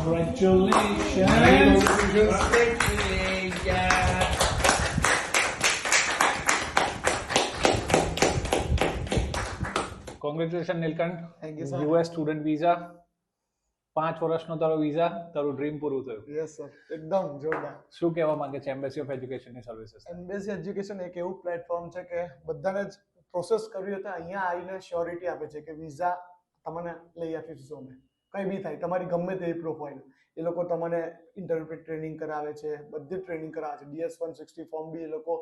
Congratulation Nilkanth. Thank you sir. US student visa, 5 વર્ષનો તારો visa, તારું ડ્રીમ પૂરું થયું. યસ સર, એકદમ જોરદાર. શું કહેવા માંગે છે એમ્બેસી ઓફ એજ્યુકેશનની સર્વિસીસ? એમ્બેસી એજ્યુકેશન એક એવું પ્લેટફોર્મ છે કે બધાને જ પ્રોસેસ કરવી હોય તો અહીંયા આવીને શ્યોરિટી આપે છે કે વિઝા તમને લઈ આપીશું અમે. કંઈ બી થાય, તમારી ગમે તેવી પ્રોફાઇલ, એ લોકો તમને ઇન્ટરવ્યુ ટ્રેનિંગ કરાવે છે, બધી ટ્રેનિંગ કરાવે છે. DS-160 ફોર્મ બી એ લોકો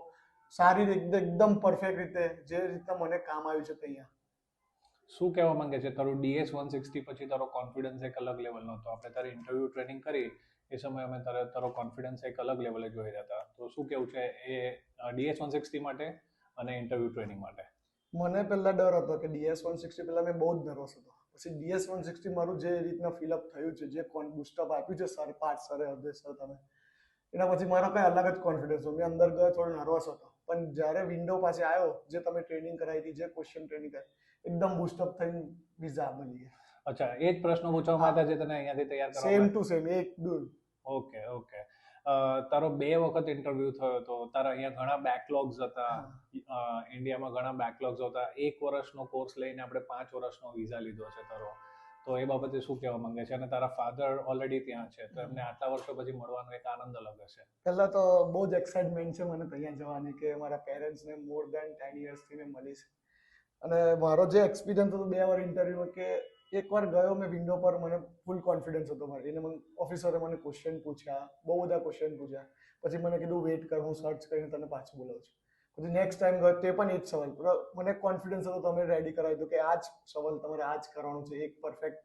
સારી રીતે એકદમ પરફેક્ટ રીતે જે રીતે મને કામ આવ્યું છે અહીંયા. શું કહેવા માંગે છે? તારું DS-160 પછી તારો કોન્ફિડન્સ એક અલગ લેવલનો હતો. આપણે તારી ઇન્ટરવ્યુ ટ્રેનિંગ કરી એ સમયે અમે તારો કોન્ફિડન્સ એક અલગ લેવલે જોઈ રહ્યા હતા. તો શું કેવું છે એ DS-160 માટે અને ઇન્ટરવ્યુ ટ્રેનિંગ માટે? મને પહેલા ડર હતો કે DS-160 પહેલા મેં બહુ જ નર્વસ હતો. પછી DS-160 મારું જે રીતના ફિલઅપ થયું છે, જે બુસ્ટઅપ આપ્યું છે સર, પાર્ટ સરે અધ્યક્ષ સર તમે, એના પછી મારો કંઈ અલગ જ કોન્ફિડન્સ હતો. મેં અંદર ગયો થોડો નર્વસ હતો, પણ જ્યારે વિન્ડો પાસે આવ્યો, જે તમે ટ્રેનિંગ કરાવી હતી, જે ક્વેશ્ચન ટ્રેનિંગ કરાવી, એકદમ બુસ્ટઅપ થઈને વિઝા મળી ગયા. અચ્છા, એ જ પ્રશ્નો પૂછવામાં આવ્યા જે તને અહીંયાથી તૈયાર કરવામાં સેમ ટુ સેમ એક ડૂલ. ઓકે. તારો 2 વખત ઇન્ટરવ્યુ થયો હતો. તારા અહીંયા ઘણા બેકલોગ્સ હતા, ઇન્ડિયામાં ઘણા બેકલોગ્સ હતા. 1 વર્ષનો કોર્સ લઈને આપણે 5 વર્ષનો વિઝા લીધો છે તારો. તો એ બાબતે શું કહેવા માંગે છે? અને તારા ફાધર ઓલરેડી ત્યાં છે, તો એમને આટલા વર્ષો પછી મળવાનો એક આનંદ અલગ હશે. પહેલા તો બહુ જ એક્સાઇટમેન્ટ છે મને ત્યાં જવાની કે મારા પેરેન્ટ્સને મોર દેન 10 યર્સથી મેં મળીશ. અને મારો જે એક્સપિરિયન્સ હતો 2 વાર ઇન્ટરવ્યુમાં કે એકવાર ગયો મેં વિન્ડો પર, મને ફૂલ કોન્ફિડન્સ હતો મારે. એને મને ઓફિસરે મને ક્વેશ્ચન પૂછ્યા, બહુ બધા ક્વેશ્ચન પૂછ્યા. પછી મને કીધું વેઇટ કર, હું સર્ચ કરીને તને પાછું બોલાવું છું. પછી નેક્સ્ટ ટાઈમ ગયો તે પણ એ જ સવાલ. મને કોન્ફિડન્સ હતો, તમે રેડી કરાવી દો કે આ જ સવાલ તમારે આ જ કરવાનું છે. એક પરફેક્ટ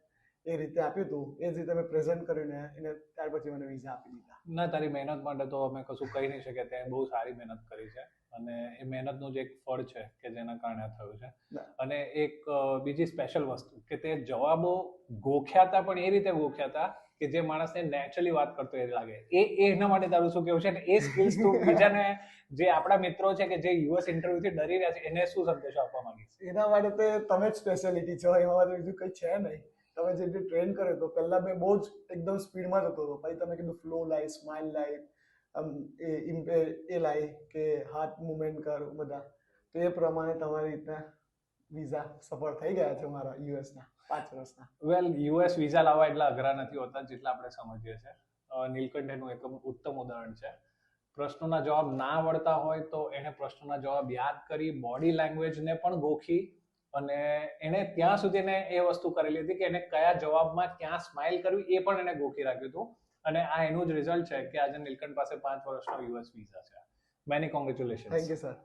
એ રીતે આપ્યું હતું, એ જ રીતે મેં પ્રેઝન્ટ કરીને એને ત્યાર પછી મને વિઝા આપી દીધા. ના, તારી મહેનત માટે તો અમે કશું કહી નહીં શકીએ. તે બહુ સારી મહેનત કરી છે અને એ મહેનતનું જ એક ફળ છે કે જેના કારણે આ થયું છે. અને એક બીજી સ્પેશિયલ વસ્તુ કે તે જવાબો ગોખ્યા હતા, પણ એ રીતે ગોખ્યા હતા કે જે માણસને નેચરલી વાત કરતો એ લાગે. એના માટે તારું શું કેવું છે? અને એ સ્કિલ્સ તું બીજાને, જે આપણા મિત્રો છે કે જે યુએસ ઇન્ટરવ્યુથી ડરી રહ્યા છે, એને શું સંદેશો આપવા માંગીશ? એના માટે તમે જ સ્પેશિયાલિટી છો, એમાં બીજું કંઈ છે નહીં. તમે જે ટ્રેન કર્યો તો પહેલા મેં બહુ જ એકદમ સ્પીડમાં જતો હતો. પછી તમે કીધું ફ્લો લાય, સ્માઇલ લાય, એ લાય કે હાથ મુવમેન્ટ કર, બધા. તો એ પ્રમાણે તમારી રીતના વિઝા સફળ થઈ ગયા છે મારા યુએસના 5 વર્ષના. વેલ, યુએસ વિઝા લાવવા એટલા અઘરા નથી હોતા જેટલા આપણે સમજીએ છીએ. નીલકંઠ એનું એક ઉત્તમ ઉદાહરણ છે. પ્રશ્નોના જવાબ ના આવડતા હોય તો એને પ્રશ્નોના જવાબ યાદ કરી, બોડી લેંગ્વેજને પણ ગોખી, અને એને ત્યાં સુધી એ વસ્તુ કરેલી હતી કે એને કયા જવાબમાં ક્યાં સ્માઇલ કરવી એ પણ એને ગોખી રાખ્યું હતું. અને આ એનું જ રિઝલ્ટ છે કે આજે નીલકંઠ પાસે 5 વર્ષનો યુએસ વિઝા છે. Many congratulations. Thank you sir.